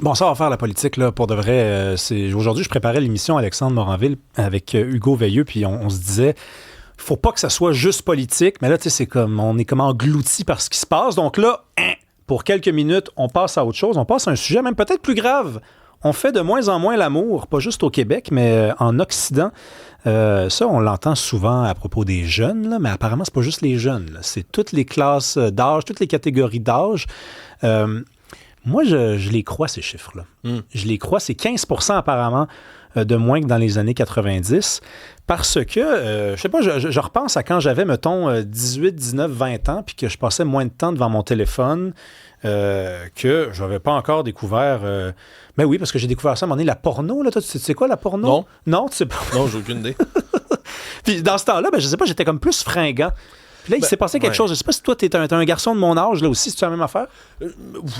Bon, ça va faire la politique, là, pour de vrai. Aujourd'hui, je préparais l'émission Alexandre Moranville avec Hugo Veilleux, puis on se disait, faut pas que ça soit juste politique, mais là, tu sais, on est comme englouti par ce qui se passe. Donc là, pour quelques minutes, on passe à autre chose. On passe à un sujet même peut-être plus grave. On fait de moins en moins l'amour, pas juste au Québec, mais en Occident. Ça, on l'entend souvent à propos des jeunes, là, mais apparemment, c'est pas juste les jeunes, là. C'est toutes les classes d'âge, toutes les catégories d'âge. Moi, je les crois, ces chiffres-là. Je les crois. C'est 15% apparemment de moins que dans les années 90. Parce que, je sais pas, je repense à quand j'avais, mettons, 18, 19, 20 ans, puis que je passais moins de temps devant mon téléphone, que je n'avais pas encore découvert... Ben oui, parce que j'ai découvert ça à un moment donné, la porno, là. Toi, tu sais quoi, la porno? Non. Non, tu sais pas? Non, j'ai aucune idée. Puis dans ce temps-là, ben, je sais pas, j'étais comme plus fringant. Puis là, il s'est passé quelque chose. Je sais pas si toi, t'es un garçon de mon âge, là aussi, c'est la même affaire?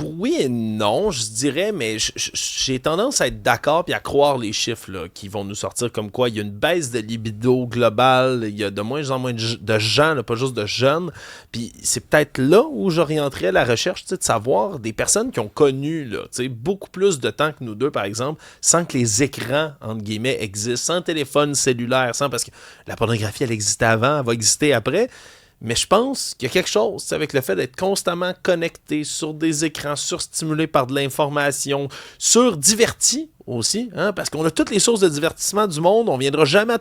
Oui et non, je dirais, mais j'ai tendance à être d'accord puis à croire les chiffres là, qui vont nous sortir comme quoi il y a une baisse de libido globale, il y a de moins en moins de gens, là, pas juste de jeunes. Puis c'est peut-être là où j'orienterais la recherche, de savoir des personnes qui ont connu là, beaucoup plus de temps que nous deux, par exemple, sans que les écrans, entre guillemets, existent, sans téléphone cellulaire, sans parce que la pornographie, elle existait avant, elle va exister après. Mais je pense qu'il y a quelque chose avec le fait d'être constamment connecté sur des écrans, surstimulé par de l'information, surdiverti aussi, hein, parce qu'on a toutes les sources de divertissement du monde, on ne viendra jamais à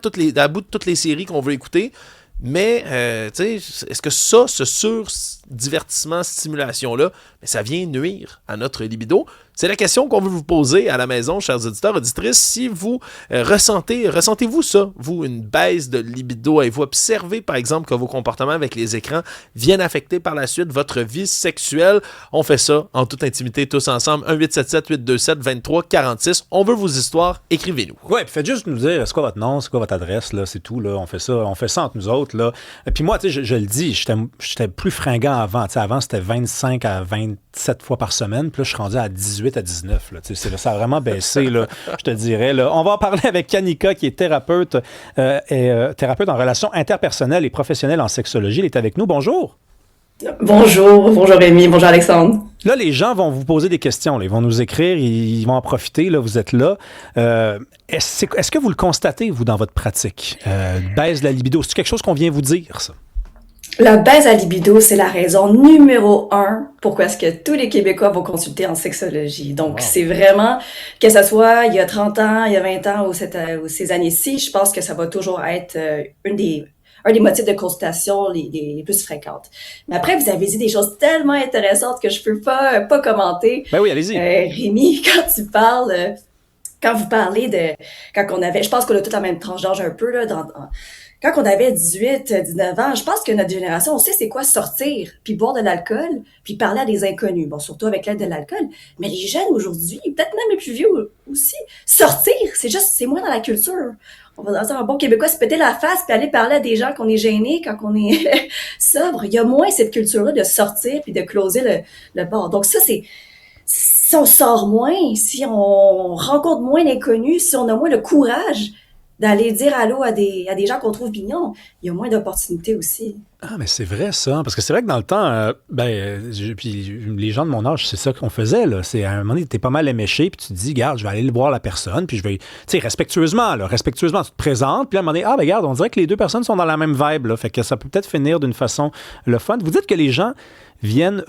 bout de toutes les séries qu'on veut écouter, mais est-ce que ça, ce surdivertissement, stimulation-là, ça vient nuire à notre libido? C'est la question qu'on veut vous poser à la maison, chers auditeurs, auditrices. Si vous ressentez-vous ça, vous, une baisse de libido? Avez-vous observé, par exemple, que vos comportements avec les écrans viennent affecter par la suite votre vie sexuelle? On fait ça en toute intimité, tous ensemble. 1-877-827-2346. On veut vos histoires, écrivez-nous. Ouais, puis faites juste nous dire, c'est quoi votre nom, c'est quoi votre adresse, là, c'est tout, là. On fait ça entre nous autres, là. Puis moi, tu sais, je le dis, j'étais plus fringant avant. Tu sais, avant, c'était 25 à 27 fois par semaine, puis là, je suis rendu à 18 à 19. Là, ça a vraiment baissé, là, je te dirais. Là. On va en parler avec Kanika, qui est thérapeute, thérapeute en relations interpersonnelles et professionnelles en sexologie. Elle est avec nous. Bonjour. Bonjour Rémi, bonjour Alexandre. Là, les gens vont vous poser des questions. Là. Ils vont nous écrire, ils vont en profiter. Là, vous êtes là. Est-ce que vous le constatez, vous, dans votre pratique? Baisse de la libido, c'est quelque chose qu'on vient vous dire, ça? La baisse à libido, c'est la raison numéro 1 pourquoi est-ce que tous les Québécois vont consulter en sexologie. Donc, C'est vraiment, que ce soit il y a 30 ans, il y a 20 ans ou ces années-ci, je pense que ça va toujours être un des motifs de consultation les plus fréquentes. Mais après, vous avez dit des choses tellement intéressantes que je peux pas commenter. Ben oui, allez-y. Rémi, quand vous parlez quand on avait, je pense qu'on a tous la même tranche d'âge un peu, là, quand on avait 18, 19 ans, je pense que notre génération, on sait c'est quoi sortir, puis boire de l'alcool, puis parler à des inconnus. Bon, surtout avec l'aide de l'alcool. Mais les jeunes aujourd'hui, peut-être même les plus vieux aussi, sortir, c'est moins dans la culture. On va dire un bon Québécois, se péter la face, puis aller parler à des gens qu'on est gêné quand on est sobre. Il y a moins cette culture-là de sortir, puis de closer le bar. Donc ça, si on sort moins, si on rencontre moins d'inconnus, si on a moins le courage d'aller dire allô à des gens qu'on trouve mignons, il y a moins d'opportunités aussi. Ah, mais c'est vrai, ça. Parce que c'est vrai que dans le temps, puis les gens de mon âge, c'est ça qu'on faisait, là. C'est à un moment donné, t'es pas mal éméché, puis tu te dis, regarde, je vais aller voir la personne, puis je vais, tu sais, respectueusement, tu te présentes, puis à un moment donné, regarde, on dirait que les deux personnes sont dans la même vibe, là. Fait que ça peut peut-être finir d'une façon le fun. Vous dites que les gens viennent,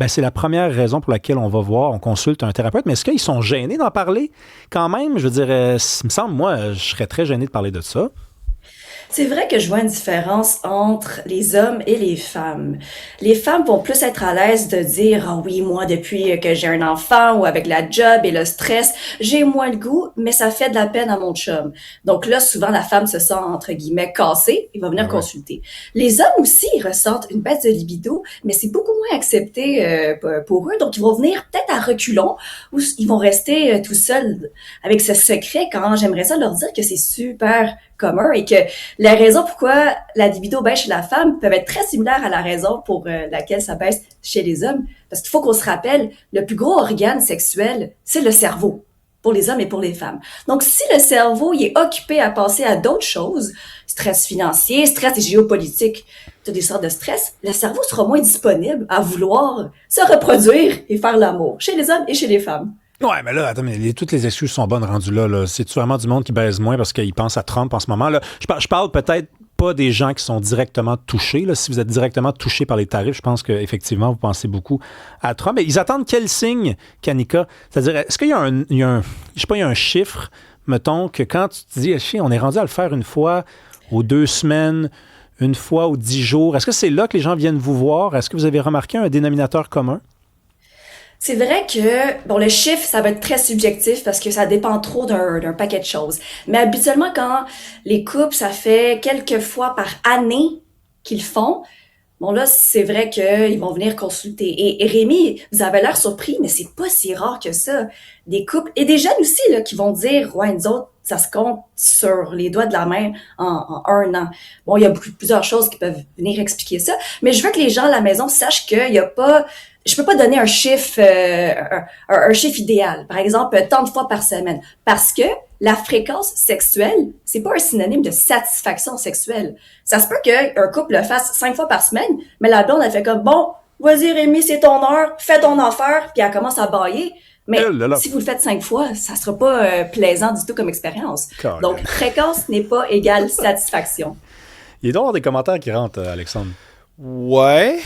c'est la première raison pour laquelle on consulte un thérapeute, mais est-ce qu'ils sont gênés d'en parler quand même? Je veux dire, il me semble, moi, je serais très gêné de parler de ça. C'est vrai que je vois une différence entre les hommes et les femmes. Les femmes vont plus être à l'aise de dire « Ah oui, moi, depuis que j'ai un enfant ou avec la job et le stress, j'ai moins le goût, mais ça fait de la peine à mon chum. » Donc là, souvent, la femme se sent, entre guillemets, cassée et va venir consulter. Les hommes aussi, ils ressentent une baisse de libido, mais c'est beaucoup moins accepté pour eux. Donc, ils vont venir peut-être à reculons ou ils vont rester tout seuls avec ce secret quand j'aimerais ça leur dire que c'est super commun et que la raison pourquoi la libido baisse chez la femme peut être très similaire à la raison pour laquelle ça baisse chez les hommes. Parce qu'il faut qu'on se rappelle, le plus gros organe sexuel, c'est le cerveau, pour les hommes et pour les femmes. Donc, si le cerveau il est occupé à penser à d'autres choses, stress financier, stress géopolitique, toutes des sortes de stress, le cerveau sera moins disponible à vouloir se reproduire et faire l'amour, chez les hommes et chez les femmes. Ouais, mais là, attends, mais toutes les excuses sont bonnes rendues là. C'est-tu vraiment du monde qui baise moins parce qu'ils pensent à Trump en ce moment? Là? Je parle peut-être pas des gens qui sont directement touchés. Là. Si vous êtes directement touché par les tarifs, je pense qu'effectivement, vous pensez beaucoup à Trump. Mais ils attendent quel signe, Kanika? C'est-à-dire, est-ce qu'il y a je sais pas, il y a un chiffre, mettons, que quand tu te dis, on est rendu à le faire une fois aux 2 semaines, une fois aux 10 jours, est-ce que c'est là que les gens viennent vous voir? Est-ce que vous avez remarqué un dénominateur commun? C'est vrai que, bon, le chiffre, ça va être très subjectif parce que ça dépend trop d'un paquet de choses. Mais habituellement, quand les couples, ça fait quelques fois par année qu'ils font, bon là, c'est vrai qu'ils vont venir consulter. Et Rémi, vous avez l'air surpris, mais c'est pas si rare que ça. Des couples, et des jeunes aussi, là, qui vont dire, ouais, nous autres, ça se compte sur les doigts de la main en 1 an. Bon, il y a plusieurs choses qui peuvent venir expliquer ça, mais je veux que les gens à la maison sachent qu'il y a pas, je peux pas donner un chiffre, un chiffre idéal. Par exemple, tant de fois par semaine. Parce que la fréquence sexuelle, c'est pas un synonyme de satisfaction sexuelle. Ça se peut qu'un couple le fasse 5 fois par semaine, mais la blonde, elle fait comme, bon, vas-y Rémi, c'est ton heure, fais ton affaire, puis elle commence à bâiller. Mais si vous le faites 5 fois, ça sera pas plaisant du tout comme expérience. Donc, fréquence n'est pas égale satisfaction. Il y a donc des commentaires qui rentrent, Alexandre. Ouais.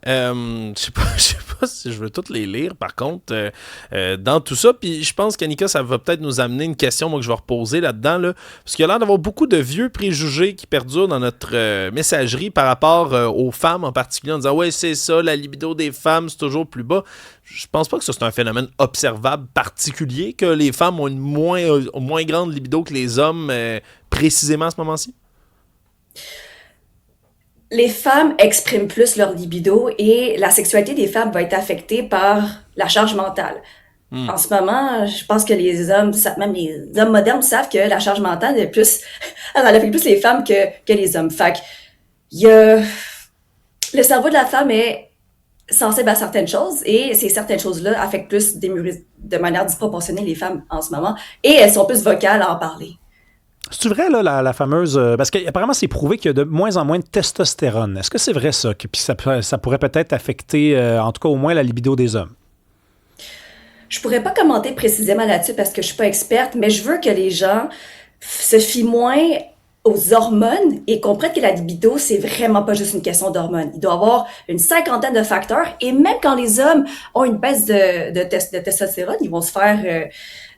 Je sais pas si je veux toutes les lire, par contre, dans tout ça. Puis je pense qu'Annika, ça va peut-être nous amener une question, moi, que je vais reposer là-dedans, là, parce qu'il y a l'air d'avoir beaucoup de vieux préjugés qui perdurent dans notre messagerie par rapport aux femmes en particulier, en disant « Ouais, c'est ça, la libido des femmes, c'est toujours plus bas ». Je pense pas que ça, c'est un phénomène observable particulier, que les femmes ont une moins grande libido que les hommes, précisément à ce moment-ci. Les femmes expriment plus leur libido et la sexualité des femmes va être affectée par la charge mentale. En ce moment, je pense que les hommes, même les hommes modernes savent que la charge mentale est plus, elle affecte plus les femmes que les hommes. Fait que, le cerveau de la femme est sensible à certaines choses et ces certaines choses-là affectent plus de manière disproportionnée les femmes en ce moment et elles sont plus vocales à en parler. C'est-tu vrai, là, la fameuse... parce qu'apparemment, c'est prouvé qu'il y a de moins en moins de testostérone. Est-ce que c'est vrai, ça? Puis ça pourrait peut-être affecter, en tout cas, au moins, la libido des hommes? Je pourrais pas commenter précisément là-dessus parce que je suis pas experte, mais je veux que les gens se fient moins aux hormones et comprennent que la libido, c'est vraiment pas juste une question d'hormones. Il doit y avoir une 50aine de facteurs et même quand les hommes ont une baisse de testostérone, ils vont se faire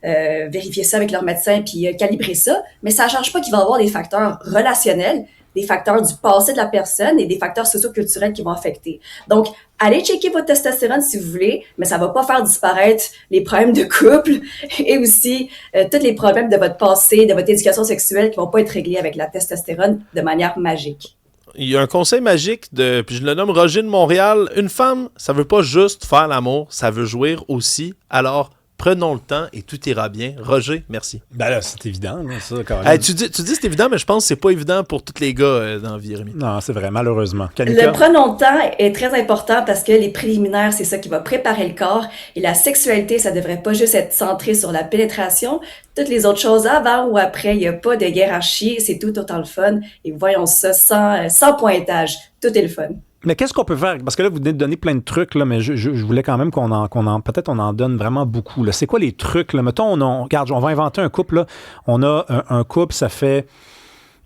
vérifier ça avec leur médecin puis calibrer ça, mais ça ne change pas qu'il va y avoir des facteurs relationnels, des facteurs du passé de la personne et des facteurs socio-culturels qui vont affecter. Donc, allez checker votre testostérone si vous voulez, mais ça va pas faire disparaître les problèmes de couple et aussi tous les problèmes de votre passé, de votre éducation sexuelle qui vont pas être réglés avec la testostérone de manière magique. Il y a un conseil magique, puis je le nomme Roger de Montréal. Une femme, ça veut pas juste faire l'amour, ça veut jouir aussi. Alors, prenons le temps et tout ira bien. Roger, merci. Ben là, c'est évident, là, ça, quand même. Tu dis c'est évident, mais je pense que c'est pas évident pour tous les gars dans la vie, Rémi. Non, c'est vrai, malheureusement. Kanika? Le prenons le temps est très important parce que les préliminaires, c'est ça qui va préparer le corps. Et la sexualité, ça devrait pas juste être centré sur la pénétration. Toutes les autres choses avant ou après, il n'y a pas de hiérarchie. C'est tout autant le fun. Et voyons ça sans pointage. Tout est le fun. Mais qu'est-ce qu'on peut faire? Parce que là, vous venez de donner plein de trucs, là, mais je voulais quand même peut-être on en donne vraiment beaucoup. Là. C'est quoi les trucs? Là? Mettons, regarde, on va inventer un couple. Là. On a un couple, ça fait,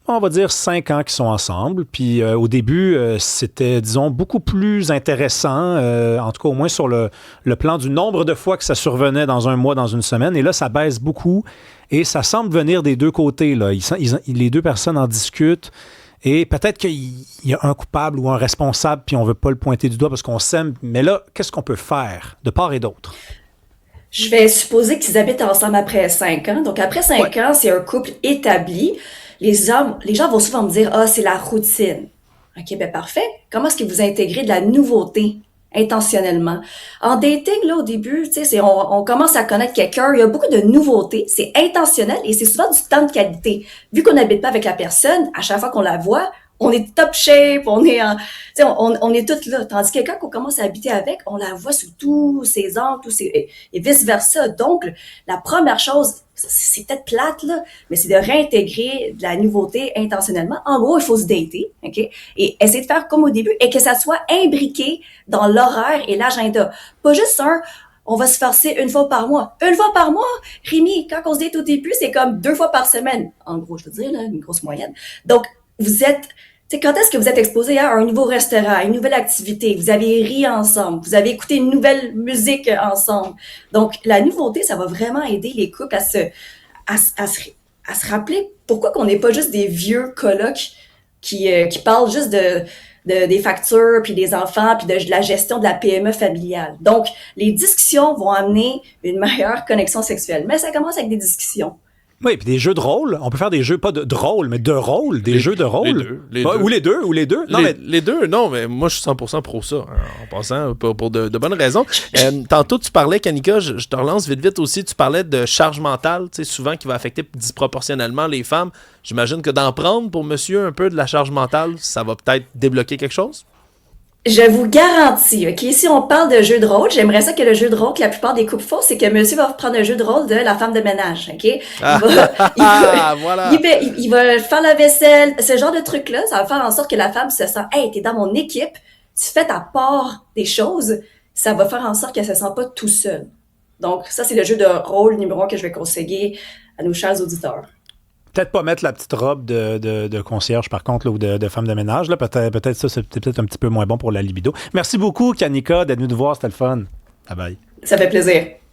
on va dire, 5 ans qu'ils sont ensemble. Puis au début, c'était, disons, beaucoup plus intéressant, en tout cas au moins sur le plan du nombre de fois que ça survenait dans un mois, dans une semaine. Et là, ça baisse beaucoup. Et ça semble venir des deux côtés. Là. Les deux personnes en discutent. Et peut-être qu'il y a un coupable ou un responsable, puis on ne veut pas le pointer du doigt parce qu'on s'aime. Mais là, qu'est-ce qu'on peut faire de part et d'autre? Je vais supposer qu'ils habitent ensemble après 5 ans. Donc, après 5 ans, c'est un couple établi. Les gens vont souvent me dire, c'est la routine. OK, ben parfait. Comment est-ce que vous intégrez de la nouveauté intentionnellement? En dating, là, au début, tu sais, on commence à connaître quelqu'un, il y a beaucoup de nouveautés, c'est intentionnel et c'est souvent du temps de qualité. Vu qu'on n'habite pas avec la personne, à chaque fois qu'on la voit, on est top shape, on est on est toutes là. Tandis que quand on commence à habiter avec, on la voit sous tous ses angles, et vice versa. Donc, la première chose, c'est peut-être plate, là, mais c'est de réintégrer de la nouveauté intentionnellement. En gros, il faut se dater, OK? Et essayer de faire comme au début et que ça soit imbriqué dans l'horaire et l'agenda. Pas juste on va se farcer une fois par mois. Une fois par mois? Rémi, quand on se date au début, c'est comme 2 fois par semaine. En gros, je veux dire, là, une grosse moyenne. Donc, vous êtes... Tu sais, quand est-ce que vous êtes exposé à un nouveau restaurant, à une nouvelle activité, vous avez ri ensemble, vous avez écouté une nouvelle musique ensemble. Donc, la nouveauté, ça va vraiment aider les couples à se rappeler pourquoi qu'on n'est pas juste des vieux colocs qui parlent juste des factures, puis des enfants, puis de la gestion de la PME familiale. Donc, les discussions vont amener une meilleure connexion sexuelle. Mais ça commence avec des discussions. Oui, puis des jeux de rôle. On peut faire des jeux, pas de rôle, mais de rôle, des jeux de rôle. Les deux. Ou les deux, ou les deux. Non, mais les deux, non, mais moi, je suis 100% pro ça, en passant, pour de bonnes raisons. Tantôt, tu parlais, Kanika, je te relance vite aussi, tu parlais de charge mentale, tu sais, souvent qui va affecter disproportionnellement les femmes. J'imagine que d'en prendre pour monsieur un peu de la charge mentale, ça va peut-être débloquer quelque chose? Je vous garantis, OK, si on parle de jeu de rôle, j'aimerais ça que le jeu de rôle que la plupart des couples font, c'est que monsieur va prendre un jeu de rôle de la femme de ménage, OK? Voilà. Il va faire la vaisselle, ce genre de truc-là, ça va faire en sorte que la femme se sent, hey, t'es dans mon équipe, tu fais ta part des choses, ça va faire en sorte qu'elle se sent pas tout seule. Donc, ça, c'est le jeu de rôle numéro 1 que je vais conseiller à nos chers auditeurs. Peut-être pas mettre la petite robe de concierge, par contre, là, ou de femme de ménage. Là. Peut-être ça, c'est peut-être un petit peu moins bon pour la libido. Merci beaucoup, Kanika, d'être venue nous voir. C'était le fun. Bye bye. Ça fait plaisir.